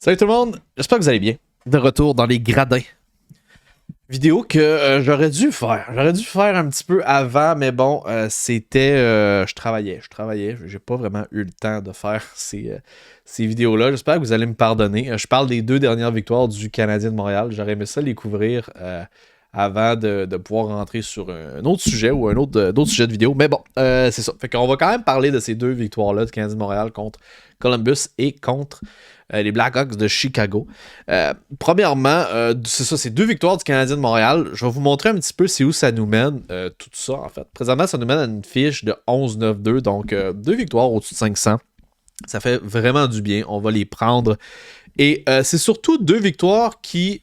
Salut tout le monde, j'espère que vous allez bien. De retour dans les gradins. Vidéo que j'aurais dû faire. J'aurais dû faire un petit peu avant, mais bon, c'était... je travaillais. J'ai pas vraiment eu le temps de faire ces vidéos-là. J'espère que vous allez me pardonner. Je parle des 2 dernières victoires du Canadien de Montréal. J'aurais aimé ça les couvrir avant de pouvoir rentrer sur un autre sujet ou d'autres sujets de vidéo. Mais bon, c'est ça. Fait qu'on va quand même parler de ces 2 victoires-là du Canadien de Montréal contre Columbus et contre les Blackhawks de Chicago. Premièrement, c'est ça, c'est 2 victoires du Canadien de Montréal. Je vais vous montrer un petit peu c'est où ça nous mène, tout ça en fait. Présentement, ça nous mène à une fiche de 11-9-2, donc 2 victoires au-dessus de 500. Ça fait vraiment du bien, on va les prendre. Et c'est surtout 2 victoires qui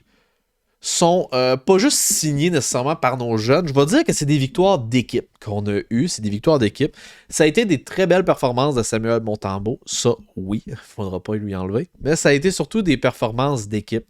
sont pas juste signées nécessairement par nos jeunes. Je vais dire que c'est des victoires d'équipe qu'on a eues. C'est des victoires d'équipe. Ça a été des très belles performances de Samuel Montembeault. Ça, oui, il ne faudra pas lui enlever. Mais ça a été surtout des performances d'équipe.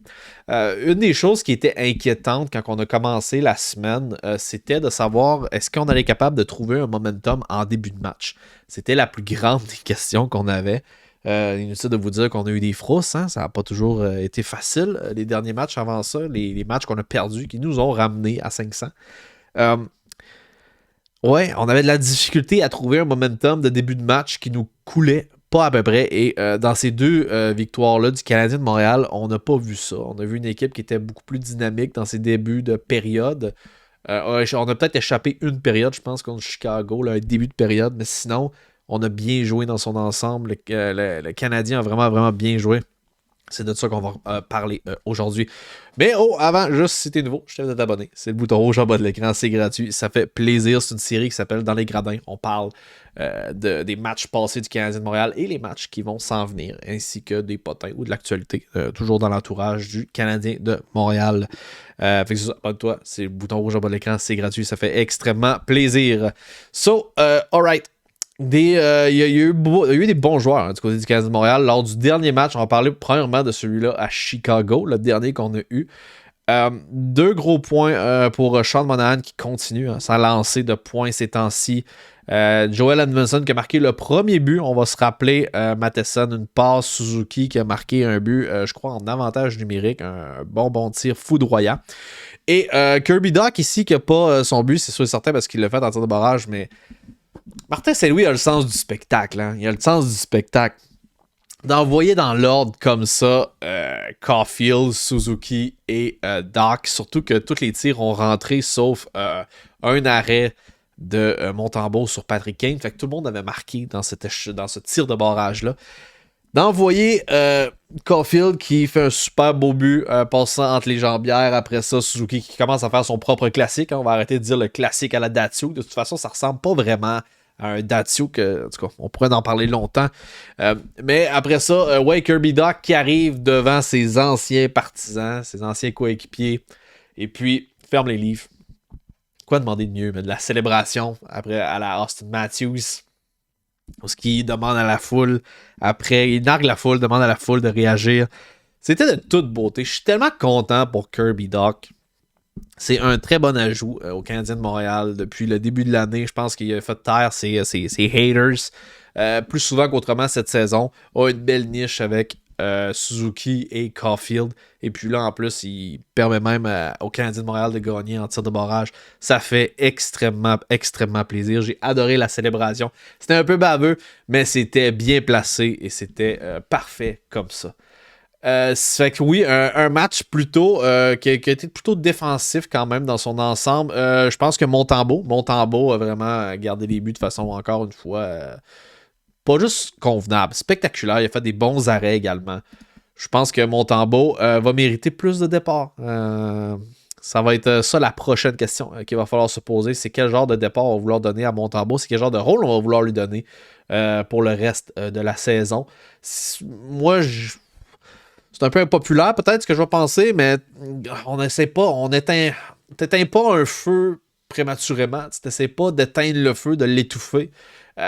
Une des choses qui était inquiétante quand on a commencé la semaine, c'était de savoir est-ce qu'on allait être capable de trouver un momentum en début de match. C'était la plus grande des questions qu'on avait. Inutile de vous dire qu'on a eu des frousses, hein? Ça n'a pas toujours été facile. Les derniers matchs avant ça, les matchs qu'on a perdus, qui nous ont ramenés à 500. Ouais, on avait de la difficulté à trouver un momentum de début de match qui nous coulait pas à peu près. Et dans ces 2 victoires-là du Canadien de Montréal, on n'a pas vu ça. On a vu une équipe qui était beaucoup plus dynamique dans ses débuts de période. On a peut-être échappé une période, je pense, contre Chicago, là, un début de période, mais sinon... On a bien joué dans son ensemble. Le Canadien a vraiment, vraiment bien joué. C'est de ça qu'on va parler aujourd'hui. Mais avant, juste si t'es nouveau, je t'invite à t'abonner. C'est le bouton rouge en bas de l'écran, c'est gratuit. Ça fait plaisir. C'est une série qui s'appelle Dans les gradins. On parle des matchs passés du Canadien de Montréal et les matchs qui vont s'en venir, ainsi que des potins ou de l'actualité, toujours dans l'entourage du Canadien de Montréal. Fait que c'est ça, abonne-toi. C'est le bouton rouge en bas de l'écran, c'est gratuit. Ça fait extrêmement plaisir. So, alright. Il y a eu des bons joueurs du côté du Canadien de Montréal. Lors du dernier match, on va parler premièrement de celui-là à Chicago, le dernier qu'on a eu. 2 gros points pour Sean Monahan qui continue sans lancer de points ces temps-ci. Joel Edmondson qui a marqué le premier but. On va se rappeler Matheson, une passe Suzuki qui a marqué un but, je crois, en avantage numérique. Un bon tir foudroyant. Et Kirby Dach ici qui n'a pas son but, c'est sûr et certain parce qu'il l'a fait en tir de barrage, mais... Martin Saint-Louis a le sens du spectacle. Hein? Il a le sens du spectacle. D'envoyer dans l'ordre comme ça Caulfield, Suzuki et Dach, surtout que tous les tirs ont rentré sauf un arrêt de Montembeault sur Patrick Kane. Fait que tout le monde avait marqué dans ce tir de barrage-là. D'envoyer Caulfield qui fait un super beau but passant entre les jambières. Après ça, Suzuki qui commence à faire son propre classique. Hein. On va arrêter de dire le classique à la Datsuk. De toute façon, ça ressemble pas vraiment à un Datsuk. En tout cas, on pourrait en parler longtemps. Mais après ça, Kirby Dach qui arrive devant ses anciens partisans, ses anciens coéquipiers. Et puis, ferme les livres. Quoi demander de mieux? Mais de la célébration après à la Austin Matthews. Parce qu'il demande à la foule, après, il nargue la foule, demande à la foule de réagir. C'était de toute beauté. Je suis tellement content pour Kirby Dach. C'est un très bon ajout au Canadien de Montréal depuis le début de l'année. Je pense qu'il a fait taire ses haters plus souvent qu'autrement cette saison. A une belle niche avec Suzuki et Caulfield. Et puis là, en plus, il permet même au Canadien de Montréal de gagner en tir de barrage. Ça fait extrêmement, extrêmement plaisir. J'ai adoré la célébration. C'était un peu baveux, mais c'était bien placé et c'était parfait comme ça. Ça fait que oui, un match plutôt qui a été plutôt défensif quand même dans son ensemble. Je pense que Montembeault a vraiment gardé les buts de façon encore une fois pas juste convenable, spectaculaire. Il a fait des bons arrêts également. Je pense que Montembeault va mériter plus de départs. Ça va être ça la prochaine question qu'il va falloir se poser. C'est quel genre de départ on va vouloir donner à Montembeault. C'est quel genre de rôle on va vouloir lui donner pour le reste de la saison. Moi, c'est un peu impopulaire peut-être ce que je vais penser, mais on n'éteint pas un feu prématurément. Tu n'essaies pas d'éteindre le feu, de l'étouffer.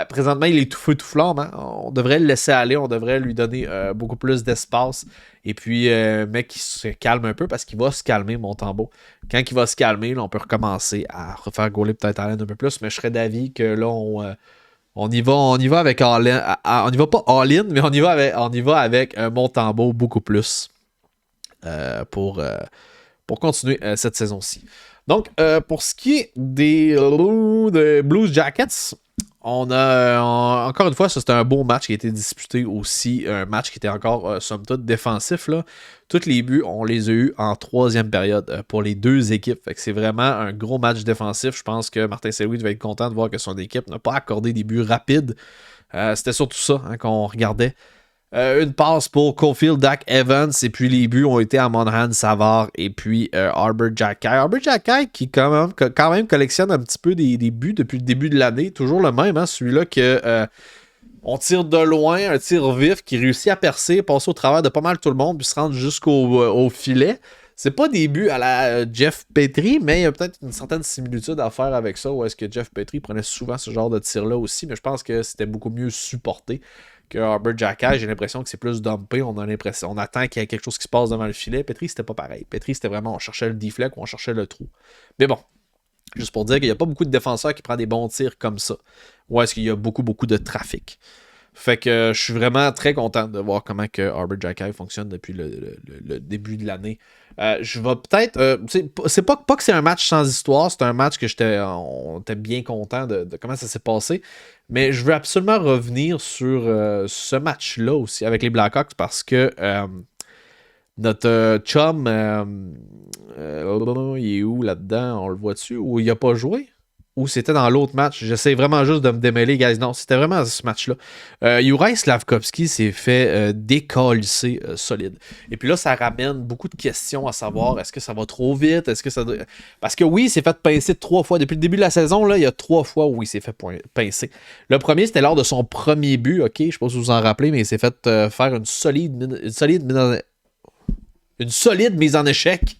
Présentement, il est tout feu, tout flamme. Hein? On devrait le laisser aller, on devrait lui donner beaucoup plus d'espace. Et puis, mec, il se calme un peu parce qu'il va se calmer, Montembeault. Quand il va se calmer, là, on peut recommencer à refaire gauler peut-être Allen un peu plus. Mais je serais d'avis que là, On y va avec all-in. On y va pas all-in, mais on y va avec un Montembeault beaucoup plus pour continuer cette saison-ci. Donc, pour ce qui est des Blues Jackets, encore une fois, ça c'était un beau match qui a été disputé aussi, un match qui était encore somme toute défensif. Là. Tous les buts, on les a eus en troisième période pour les deux équipes. Fait que c'est vraiment un gros match défensif. Je pense que Martin Saint-Louis devait être content de voir que son équipe n'a pas accordé des buts rapides. C'était surtout ça qu'on regardait. Une passe pour Caulfield, Dak Evans, et puis les buts ont été à Monahan, Savard et puis Arbor Xhekaj. Arbor Xhekaj qui quand même collectionne un petit peu des buts depuis le début de l'année. Toujours le même, hein, celui-là que on tire de loin, un tir vif qui réussit à percer, passer au travers de pas mal tout le monde, puis se rendre jusqu'au filet. C'est pas des buts à la Jeff Petrie, mais il y a peut-être une certaine similitude à faire avec ça, où est-ce que Jeff Petrie prenait souvent ce genre de tir-là aussi, mais je pense que c'était beaucoup mieux supporté que Arbor Xhekaj. J'ai l'impression que c'est plus dumpé. On attend qu'il y ait quelque chose qui se passe devant le filet. Petrie, c'était pas pareil. Petrie, c'était vraiment, on cherchait le deflect ou on cherchait le trou. Mais bon, juste pour dire qu'il n'y a pas beaucoup de défenseurs qui prennent des bons tirs comme ça. Ou est-ce qu'il y a beaucoup de trafic. Fait que je suis vraiment très content de voir comment que Arbor Xhekaj fonctionne depuis le début de l'année. Je vais peut-être... c'est pas que c'est un match sans histoire, c'est un match que on était bien content de comment ça s'est passé. Mais je veux absolument revenir sur ce match-là aussi avec les Blackhawks parce que notre chum, il est où là-dedans? On le voit-tu? Ou il a pas joué? Ou c'était dans l'autre match? J'essaie vraiment juste de me démêler, guys. Non, c'était vraiment ce match-là. Juraj Slafkovský s'est fait décalisser solide. Et puis là, ça ramène beaucoup de questions à savoir, est-ce que ça va trop vite? Est-ce que ça doit... Parce que oui, il s'est fait pincer 3 fois. Depuis le début de la saison, là, il y a 3 fois où il s'est fait pincer. Le premier, c'était lors de son premier but, ok? Je ne sais pas si vous vous en rappelez, mais il s'est fait faire une solide mise en échec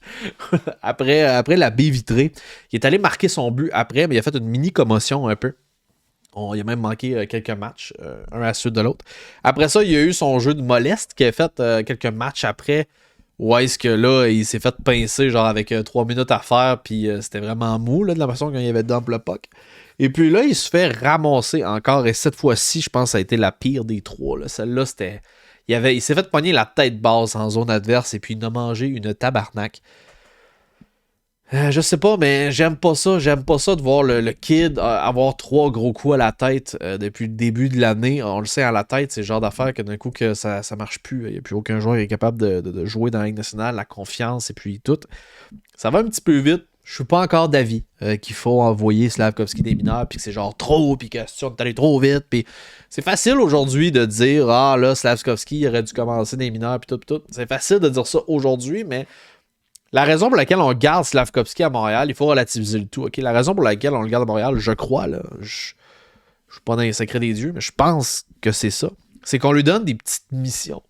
après la baie vitrée. Il est allé marquer son but après, mais il a fait une mini commotion un peu. Il a même manqué quelques matchs, un à la suite de l'autre. Après ça, il y a eu son jeu de moleste qui a fait quelques matchs après. Où est-ce que là, il s'est fait pincer genre avec 3 minutes à faire, puis c'était vraiment mou là, de la façon qu'il y avait dump le puck. Et puis là, il se fait ramasser encore, et cette fois-ci, je pense que ça a été la pire des 3. Là. Celle-là, c'était... Il s'est fait pogner la tête basse en zone adverse et puis il a mangé une tabarnak. Je sais pas, mais j'aime pas ça. J'aime pas ça de voir le kid avoir 3 gros coups à la tête depuis le début de l'année. On le sait, à la tête, c'est le genre d'affaire que d'un coup que ça marche plus. Il n'y a plus aucun joueur qui est capable de jouer dans la Ligue nationale, la confiance et puis tout. Ça va un petit peu vite. Je suis pas encore d'avis qu'il faut envoyer Slafkovský des mineurs, puis que c'est genre trop, puis que on est allé trop vite. Puis c'est facile aujourd'hui de dire ah là, Slafkovský il aurait dû commencer des mineurs, puis tout. C'est facile de dire ça aujourd'hui, mais la raison pour laquelle on garde Slafkovský à Montréal, il faut relativiser le tout. Ok, la raison pour laquelle on le garde à Montréal, je crois, là, je suis pas dans les secrets des dieux, mais je pense que c'est ça. C'est qu'on lui donne des petites missions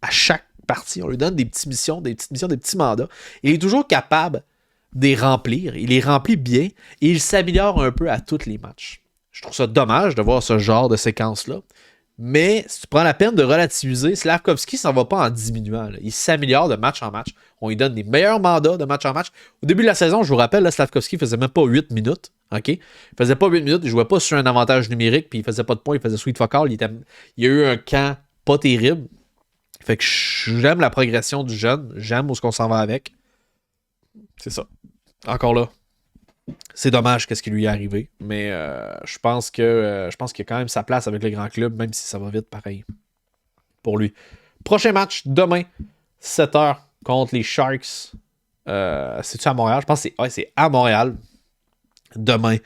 à chaque partie. On lui donne des petites missions, des petits mandats. Il est toujours capable de les remplir. Il les remplit bien et il s'améliore un peu à tous les matchs. Je trouve ça dommage de voir ce genre de séquence-là. Mais si tu prends la peine de relativiser, Slafkovský s'en va pas en diminuant. Là. Il s'améliore de match en match. On lui donne des meilleurs mandats de match en match. Au début de la saison, je vous rappelle, là, Slafkovský faisait même pas 8 minutes. Okay? Il faisait pas 8 minutes. Il jouait pas sur un avantage numérique. Puis il faisait pas de points. Il faisait sweet fuck all. Il y a eu un camp pas terrible. Fait que j'aime la progression du jeune. J'aime où est-ce qu'on s'en va avec. C'est ça. Encore là, c'est dommage qu'est-ce qui lui est arrivé, mais je pense qu'il a quand même sa place avec le grand club, même si ça va vite pareil pour lui. Prochain match, demain, 7h contre les Sharks. C'est-tu à Montréal? Je pense que c'est à Montréal. Demain.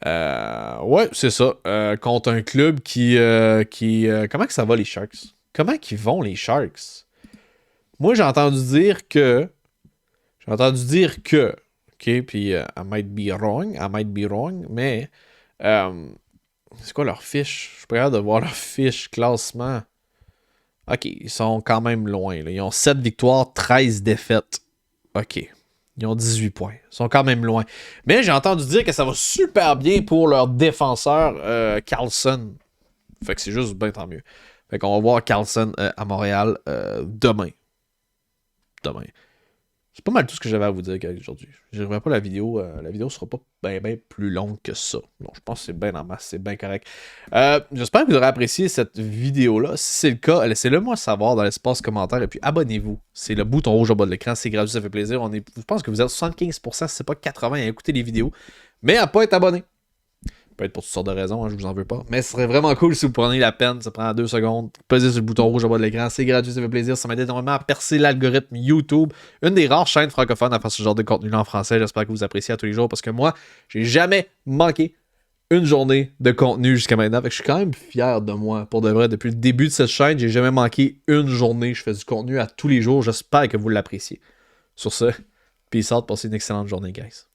Ouais, c'est ça. Contre un club qui comment que ça va les Sharks? Comment qu'ils vont les Sharks? Moi, j'ai entendu dire que OK, puis I might be wrong, mais c'est quoi leur fiche? Je suis pas capable de voir leur fiche classement. OK, ils sont quand même loin. Là. Ils ont 7 victoires, 13 défaites. OK, ils ont 18 points. Ils sont quand même loin. Mais j'ai entendu dire que ça va super bien pour leur défenseur Carlson. Fait que c'est juste bien tant mieux. Fait qu'on va voir Carlson à Montréal demain. C'est pas mal tout ce que j'avais à vous dire aujourd'hui. Je ne reviens pas la vidéo. La vidéo sera pas bien plus longue que ça. Donc, je pense que c'est bien en masse, c'est bien correct. J'espère que vous aurez apprécié cette vidéo-là. Si c'est le cas, laissez-le moi savoir dans l'espace commentaire et puis abonnez-vous. C'est le bouton rouge au bas de l'écran, c'est gratuit, ça fait plaisir. Je pense que vous êtes 75%, si c'est pas 80% à écouter les vidéos, mais à pas être abonné. Peut être pour toutes sortes de raisons, hein, je vous en veux pas. Mais ce serait vraiment cool si vous prenez la peine, ça prend 2 secondes. Pesez sur le bouton rouge au bas de l'écran, c'est gratuit, ça fait plaisir, ça m'aide énormément à percer l'algorithme YouTube. Une des rares chaînes francophones à faire ce genre de contenu-là en français. J'espère que vous appréciez à tous les jours parce que moi, j'ai jamais manqué une journée de contenu jusqu'à maintenant. Fait que je suis quand même fier de moi. Pour de vrai, depuis le début de cette chaîne, j'ai jamais manqué une journée. Je fais du contenu à tous les jours. J'espère que vous l'appréciez. Sur ce, peace out, passez une excellente journée, guys.